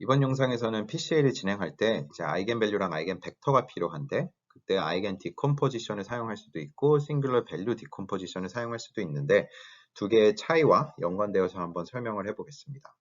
이번 영상에서는 PCA를 진행할 때 이제 아이겐밸류랑 아이겐벡터가 필요한데 그때 아이겐 디컴포지션을 사용할 수도 있고 싱귤러 밸류 디컴포지션을 사용할 수도 있는데 두 개의 차이와 연관되어서 한번 설명을 해보겠습니다.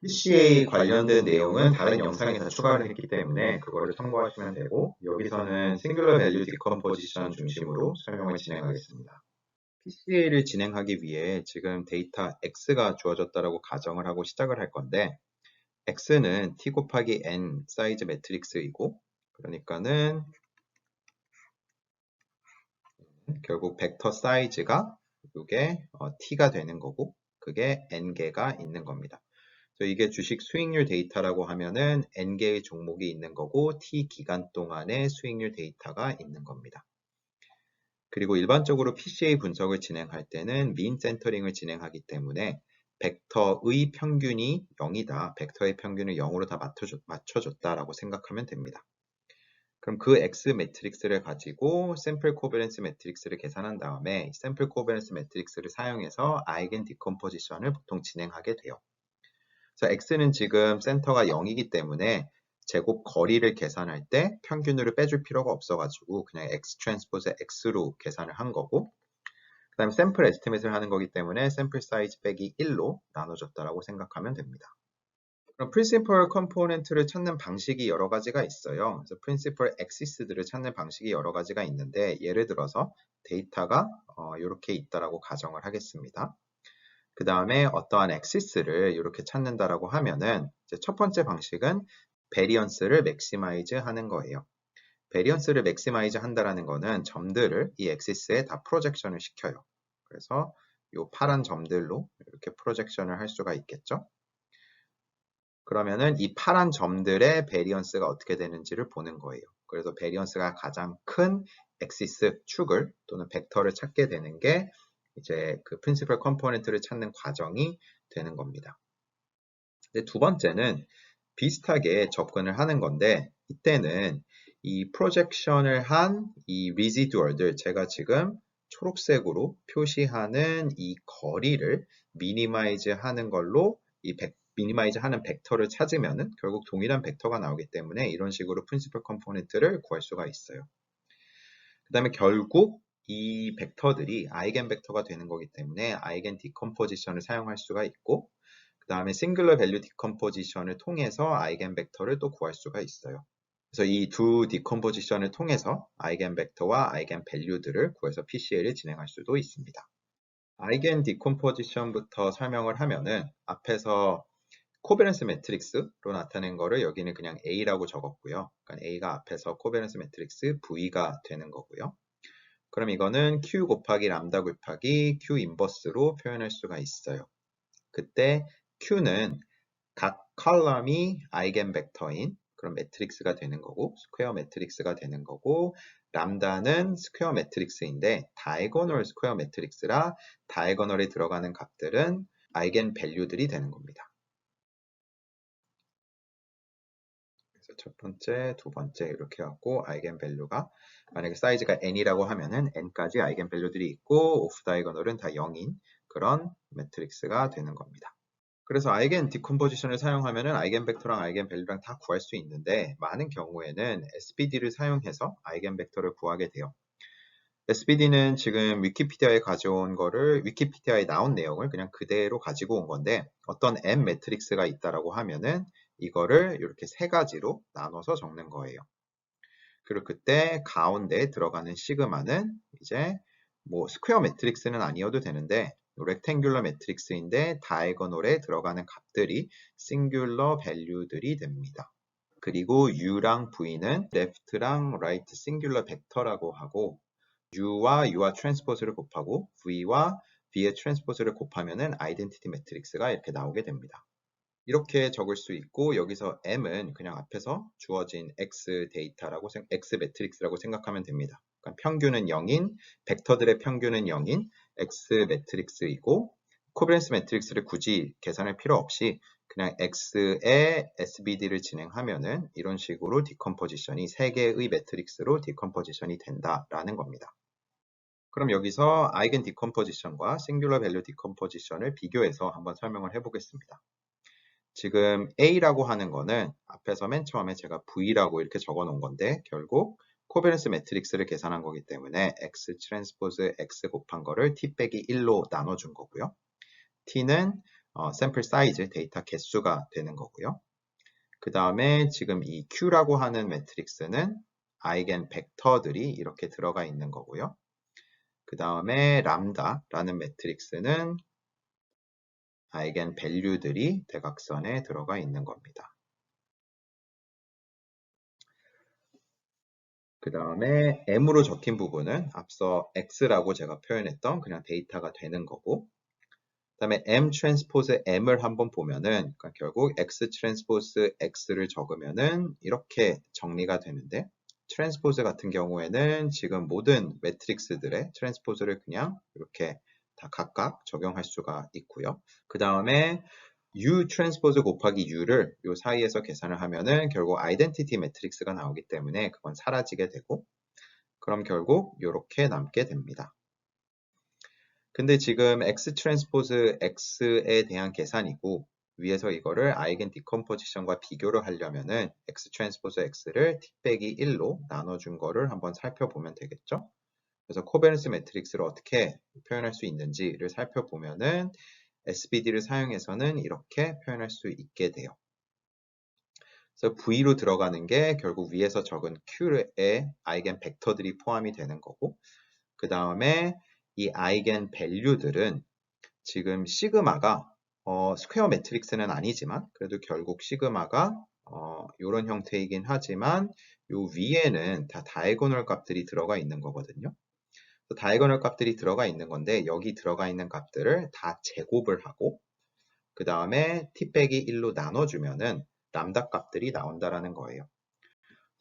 PCA 관련된 내용은 다른 영상에 다 추가를 했기 때문에 그거를 참고하시면 되고 여기서는 싱귤러 밸류 디컴포지션 중심으로 설명을 진행하겠습니다. PCA를 진행하기 위해 지금 데이터 X가 주어졌다라고 가정을 하고 시작을 할 건데 X는 T 곱하기 N 사이즈 매트릭스이고 그러니까는 결국 벡터 사이즈가 이게 T가 되는 거고 그게 N개가 있는 겁니다. 그래서 이게 주식 수익률 데이터라고 하면은 N개의 종목이 있는 거고 T 기간 동안의 수익률 데이터가 있는 겁니다. 그리고 일반적으로 PCA 분석을 진행할 때는 민 센터링을 진행하기 때문에 벡터의 평균이 0이다. 벡터의 평균을 0으로 다 맞춰줬다라고 생각하면 됩니다. 그럼 그 X 매트릭스를 가지고 샘플 코베런스 매트릭스를 계산한 다음에 샘플 코베런스 매트릭스를 사용해서 아이겐 디컴포지션을 보통 진행하게 돼요. 그래서 X는 지금 센터가 0이기 때문에 제곱 거리를 계산할 때 평균으로 빼줄 필요가 없어가지고 그냥 X 트랜스포즈 X로 계산을 한 거고 그 다음에 샘플 에스티메이트를 하는 거기 때문에 샘플 사이즈 빼기 1로 나눠줬다라고 생각하면 됩니다. 그럼 프린시플 컴포넌트를 찾는 방식이 여러 가지가 있어요. 그래서 프린시플 엑시스들을 찾는 방식이 여러 가지가 있는데 예를 들어서 데이터가 이렇게 있다라고 가정을 하겠습니다. 그 다음에 어떠한 엑시스를 이렇게 찾는다라고 하면은 이제 첫 번째 방식은 베리언스를 맥시마이즈 하는 거예요. 베리언스를 맥시마이즈 한다라는 거는 점들을 이 엑시스에 다 프로젝션을 시켜요. 그래서 이 파란 점들로 이렇게 프로젝션을 할 수가 있겠죠. 그러면은 이 파란 점들의 베리언스가 어떻게 되는지를 보는 거예요. 그래서 베리언스가 가장 큰 엑시스 축을 또는 벡터를 찾게 되는 게 이제 그 프린시플 컴포넌트를 찾는 과정이 되는 겁니다. 근데 두 번째는 비슷하게 접근을 하는 건데 이때는 이 프로젝션을 한 이 리지듀얼들 제가 지금 초록색으로 표시하는 이 거리를 미니마이즈 하는 걸로 미니마이즈 하는 벡터를 찾으면은 결국 동일한 벡터가 나오기 때문에 이런 식으로 프린시플 컴포넌트를 구할 수가 있어요. 그 다음에 결국 이 벡터들이 아이겐 벡터가 되는 거기 때문에 아이겐 디컴포지션을 사용할 수가 있고 그 다음에 싱글러 밸류 디컴포지션을 통해서 아이겐 벡터를 또 구할 수가 있어요. 그래서 이 두 디컴포지션을 통해서 아이겐 벡터와 아이겐 밸류들을 구해서 PCA를 진행할 수도 있습니다. 아이겐 디컴포지션부터 설명을 하면은 앞에서 코베런스 매트릭스로 나타낸 거를 여기는 그냥 A라고 적었고요. 그러니까 A가 앞에서 코베런스 매트릭스 V가 되는 거고요. 그럼 이거는 Q 곱하기 람다 곱하기 Q 인버스로 표현할 수가 있어요. 그때 Q는 각 컬럼이 아이겐 벡터인 그런 매트릭스가 되는 거고 스퀘어 매트릭스가 되는 거고 람다는 스퀘어 매트릭스인데 다이고널 스퀘어 매트릭스라 다이고널에 들어가는 값들은 아이겐 밸류들이 되는 겁니다. 그래서 첫 번째, 두 번째 이렇게 하고 아이겐 밸류가 만약에 사이즈가 n이라고 하면은 n까지 아이겐 밸류들이 있고 오프 다이고널은 다 0인 그런 매트릭스가 되는 겁니다. 그래서 아이겐 디컴포지션을 사용하면은 아이겐 벡터랑 아이겐 밸류랑 다 구할 수 있는데 많은 경우에는 SVD를 사용해서 아이겐 벡터를 구하게 돼요. SVD는 지금 위키피디아에 가져온 거를 위키피디아에 나온 내용을 그냥 그대로 가지고 온 건데 어떤 M 매트릭스가 있다라고 하면은 이거를 이렇게 세 가지로 나눠서 적는 거예요. 그리고 그때 가운데에 들어가는 시그마는 이제 뭐 스퀘어 매트릭스는 아니어도 되는데 렉탱귤러 매트릭스인데 다이거널에 들어가는 값들이 싱귤러 밸류들이 됩니다. 그리고 U랑 V는 left랑 right 싱귤러 벡터라고 하고 U와 U와 트랜스포즈를 곱하고 V와 V의 트랜스포즈를 곱하면은 아이덴티티 매트릭스가 이렇게 나오게 됩니다. 이렇게 적을 수 있고 여기서 M은 그냥 앞에서 주어진 X 데이터라고 X 매트릭스라고 생각하면 됩니다. 그러니까 평균은 0인 벡터들의 평균은 0인 X 매트릭스이고 코베런스 매트릭스를 굳이 계산할 필요 없이 그냥 X의 SBD를 진행하면은 이런 식으로 디컴포지션이 세 개의 매트릭스로 디컴포지션이 된다라는 겁니다. 그럼 여기서 아이겐 디컴포지션과 싱귤러 밸류 디컴포지션을 비교해서 한번 설명을 해보겠습니다. 지금 A라고 하는 거는 앞에서 맨 처음에 제가 V라고 이렇게 적어 놓은 건데 결국 코베런스 매트릭스를 계산한 거기 때문에 X 트랜스포즈 X 곱한 거를 T 빼기 1로 나눠준 거고요. T는 샘플 사이즈, 데이터 개수가 되는 거고요. 그 다음에 지금 이 Q라고 하는 매트릭스는 아이겐 벡터들이 이렇게 들어가 있는 거고요. 그 다음에 람다라는 매트릭스는 아이겐 밸류들이 대각선에 들어가 있는 겁니다. 그 다음에 M으로 적힌 부분은 앞서 X라고 제가 표현했던 그냥 데이터가 되는 거고, 그 다음에 M 트랜스포즈 M을 한번 보면은 그러니까 결국 X 트랜스포즈 X를 적으면은 이렇게 정리가 되는데, 트랜스포즈 같은 경우에는 지금 모든 매트릭스들의 트랜스포즈를 그냥 이렇게 다 각각 적용할 수가 있고요. 그 다음에 U 트랜스포즈 곱하기 U를 이 사이에서 계산을 하면은 결국 아이덴티티 매트릭스가 나오기 때문에 그건 사라지게 되고, 그럼 결국 이렇게 남게 됩니다. 근데 지금 X 트랜스포즈 X에 대한 계산이고, 위에서 이거를 아이겐 디컴포지션과 비교를 하려면은 X 트랜스포즈 X를 T 빼기 1로 나눠준 거를 한번 살펴보면 되겠죠? 그래서 코베런스 매트릭스를 어떻게 표현할 수 있는지를 살펴보면은 SVD를 사용해서는 이렇게 표현할 수 있게 돼요. 그래서 V로 들어가는 게 결국 위에서 적은 Q의 아이겐 벡터들이 포함이 되는 거고, 그 다음에 이 아이겐 밸류들은 지금 시그마가 스퀘어 매트릭스는 아니지만 그래도 결국 시그마가 이런 형태이긴 하지만 요 위에는 다 다이고널 값들이 들어가 있는 거거든요. 다이고널 값들이 들어가 있는 건데 여기 들어가 있는 값들을 다 제곱을 하고 그 다음에 t 빼기 1로 나눠주면은 람다 값들이 나온다라는 거예요.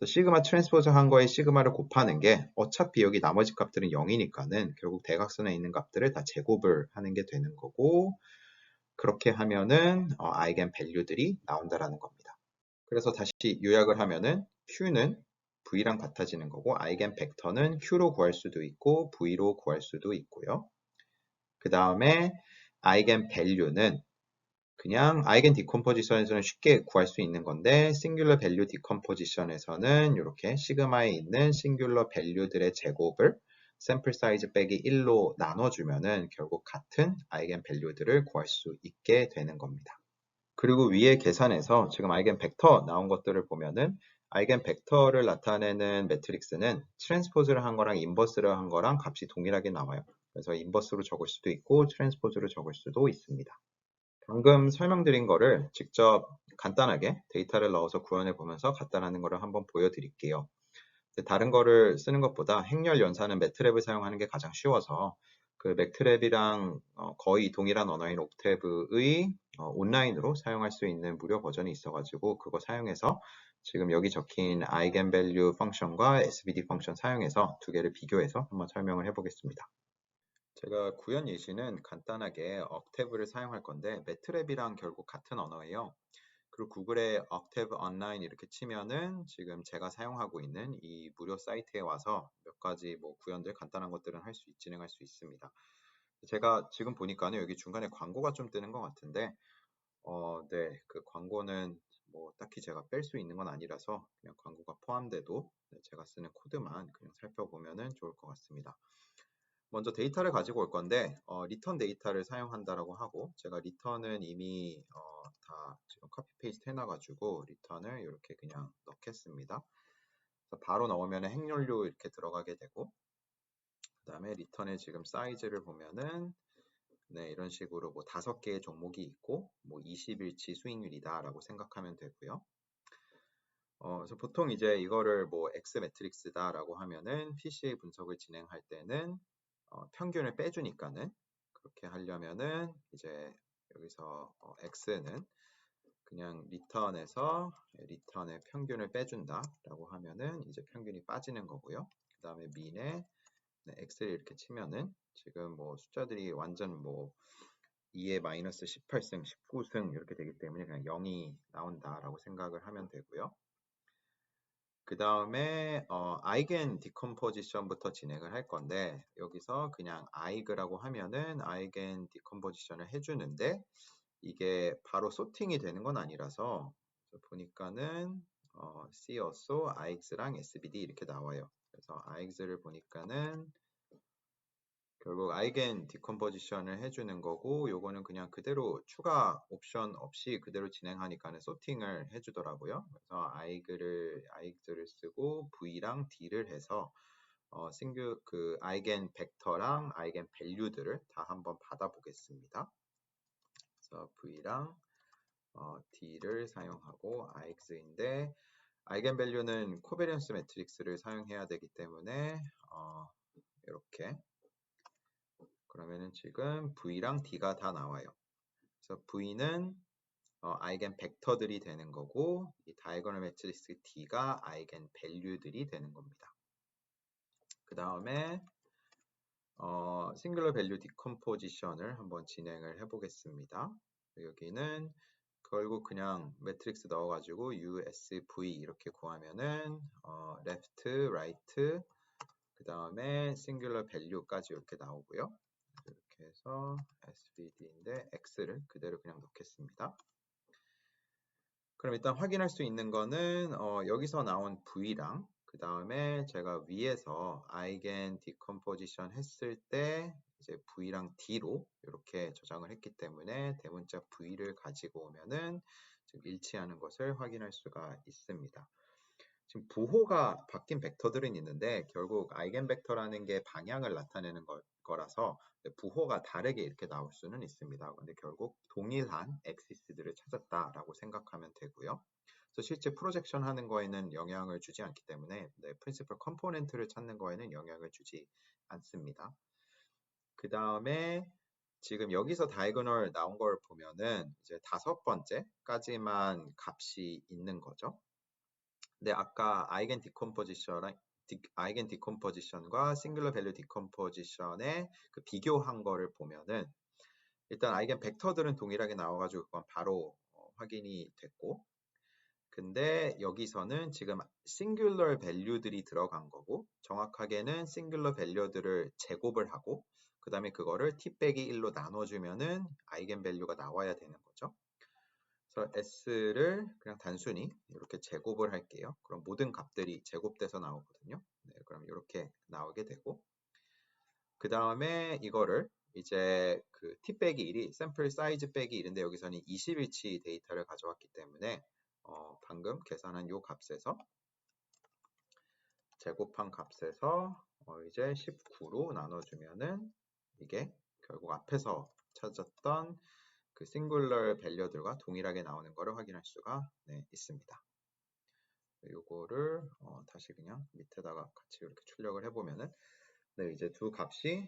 시그마 트랜스포즈 한 거에 시그마를 곱하는 게 어차피 여기 나머지 값들은 0이니까는 결국 대각선에 있는 값들을 다 제곱을 하는 게 되는 거고, 그렇게 하면은 아이겐 밸류들이 나온다라는 겁니다. 그래서 다시 요약을 하면은 Q는 V랑 같아지는 거고 아이겐 벡터는 Q로 구할 수도 있고 V로 구할 수도 있고요. 그 다음에 아이겐 밸류는 그냥 아이겐 디컴포지션에서는 쉽게 구할 수 있는 건데 싱귤러 밸류 디컴포지션에서는 이렇게 시그마에 있는 싱귤러 밸류들의 제곱을 샘플 사이즈 빼기 1로 나눠주면은 결국 같은 아이겐 밸류들을 구할 수 있게 되는 겁니다. 그리고 위에 계산에서 지금 아이겐 벡터 나온 것들을 보면은 아이겐 벡터를 나타내는 매트릭스는 트랜스포즈를 한 거랑 인버스를 한 거랑 값이 동일하게 나와요. 그래서 인버스로 적을 수도 있고 트랜스포즈로 적을 수도 있습니다. 방금 설명드린 거를 직접 간단하게 데이터를 넣어서 구현해 보면서 간단하는 거를 한번 보여드릴게요. 다른 거를 쓰는 것보다 행렬 연산은 매트랩을 사용하는 게 가장 쉬워서 그 매트랩이랑 거의 동일한 언어인 옥테브의 온라인으로 사용할 수 있는 무료 버전이 있어가지고 그거 사용해서 지금 여기 적힌 아이겐밸류 펑션과 SVD 펑션 사용해서 두 개를 비교해서 한번 설명을 해보겠습니다. 제가 구현 예시는 간단하게 옥테브를 사용할 건데 매트랩이랑 결국 같은 언어예요. 그리고 구글에 옥테브 온라인 이렇게 치면은 지금 제가 사용하고 있는 이 무료 사이트에 와서 몇 가지 뭐 구현들 간단한 것들은 진행할 수 있습니다. 제가 지금 보니까는 여기 중간에 광고가 좀 뜨는 것 같은데 네, 그 광고는 뭐 딱히 제가 뺄 수 있는 건 아니라서 그냥 광고가 포함돼도 제가 쓰는 코드만 그냥 살펴보면은 좋을 것 같습니다. 먼저 데이터를 가지고 올 건데 리턴 데이터를 사용한다라고 하고 제가 리턴은 이미 다 지금 커피 페이스트 해놔가지고 리턴을 이렇게 그냥 넣겠습니다. 바로 넣으면 행렬료 이렇게 들어가게 되고 그 다음에 리턴의 지금 사이즈를 보면은 네, 이런 식으로 뭐 5개의 종목이 있고 뭐 20일치 수익률이다 라고 생각하면 되고요. 그래서 보통 이제 이거를 뭐 X 매트릭스다 라고 하면은 PCA 분석을 진행할 때는 평균을 빼주니까는 그렇게 하려면은 이제 여기서 X는 그냥 리턴에서 리턴의 평균을 빼준다 라고 하면은 이제 평균이 빠지는 거고요. 그 다음에 민에 X를 이렇게 치면은 지금 뭐 숫자들이 완전 뭐 2에 마이너스 18승, 19승 이렇게 되기 때문에 그냥 0이 나온다라고 생각을 하면 되고요. 그 다음에 아이겐 디컴포지션부터 진행을 할 건데 여기서 그냥 아이그라고 하면은 아이겐 디컴포지션을 해주는데 이게 바로 소팅이 되는 건 아니라서 보니까는 C also ix랑 SBD 이렇게 나와요. 그래서 ix를 보니까는 결국 아이겐 디컴포지션을 해주는 거고 요거는 그냥 그대로 추가 옵션 없이 그대로 진행하니까는 소팅을 해주더라고요. 그래서 ix를 쓰고 v랑 d를 해서 그 아이겐 벡터랑 아이겐 밸류들을 다 한번 받아보겠습니다. 그래서 v랑 d를 사용하고 ix인데 아이겐 밸류는 코베리언스 매트릭스를 사용해야 되기 때문에 이렇게 그러면은 지금 v랑 d가 다 나와요. 그래서 v는 아이겐 벡터들이 되는 거고 이 다이고널 매트릭스 d가 아이겐 밸류들이 되는 겁니다. 그 다음에 싱글러 밸류 디컴포지션을 한번 진행을 해보겠습니다. 여기는 결국 그냥 매트릭스 넣어가지고 USV 이렇게 구하면은 left, right, 그 다음에 싱글러 밸류까지 이렇게 나오고요. 이렇게 해서 SVD인데 X를 그대로 그냥 넣겠습니다. 그럼 일단 확인할 수 있는 거는 여기서 나온 V랑 그 다음에 제가 위에서 아이겐 디컴포지션 했을 때 이제 V랑 D로 이렇게 저장을 했기 때문에 대문자 V를 가지고 오면은 지금 일치하는 것을 확인할 수가 있습니다. 지금 부호가 바뀐 벡터들은 있는데 결국 아이겐 벡터라는 게 방향을 나타내는 거라서 부호가 다르게 이렇게 나올 수는 있습니다. 근데 결국 동일한 엑시스들을 찾았다라고 생각하면 되고요. 그래서 실제 프로젝션 하는 거에는 영향을 주지 않기 때문에 프린시플 컴포넌트를 찾는 거에는 영향을 주지 않습니다. 그 다음에 지금 여기서 다이고널 나온 걸 보면은 이제 5번째까지만 값이 있는 거죠. 근데 아까 아이겐 디컴포지션과 싱글러 밸류 디컴포지션의 그 비교한 거를 보면은 일단 아이겐 벡터들은 동일하게 나와가지고 그건 바로 확인이 됐고 근데 여기서는 지금 싱글러 밸류들이 들어간 거고 정확하게는 싱글러 밸류들을 제곱을 하고 그 다음에 그거를 t 빼기 1로 나눠주면은 아이겐 밸류가 나와야 되는 거죠. 그래서 S를 그냥 단순히 이렇게 제곱을 할게요. 그럼 모든 값들이 제곱돼서 나오거든요. 네, 그럼 이렇게 나오게 되고 그 다음에 이거를 이제 그 t 빼기 1이 샘플 사이즈 빼기 1인데 여기서는 20일치 데이터를 가져왔기 때문에 방금 계산한 요 값에서 제곱한 값에서 이제 19로 나눠주면은 이게 결국 앞에서 찾았던 그 싱글러 밸류들과 동일하게 나오는 것을 확인할 수가 있습니다. 요거를 다시 그냥 밑에다가 같이 이렇게 출력을 해보면은 이제 두 값이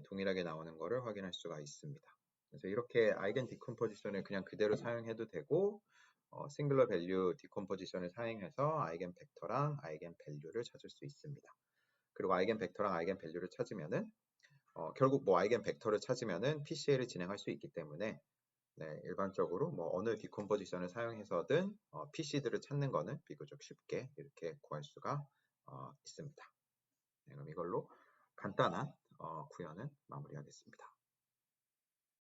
동일하게 나오는 것을 확인할 수가 있습니다. 그래서 이렇게 아이겐 디컴포지션을 그냥 그대로 사용해도 되고 싱글러 밸류 디컴포지션을 사용해서 아이겐 벡터랑 아이겐 밸류를 찾을 수 있습니다. 그리고 아이겐 벡터랑 아이겐 밸류를 찾으면은 결국 뭐 아이겐 벡터를 찾으면은 PCA를 진행할 수 있기 때문에 일반적으로 뭐 어느 디컴포지션을 사용해서든 PC들을 찾는 거는 비교적 쉽게 이렇게 구할 수가 있습니다. 그럼 이걸로 간단한 구현은 마무리하겠습니다.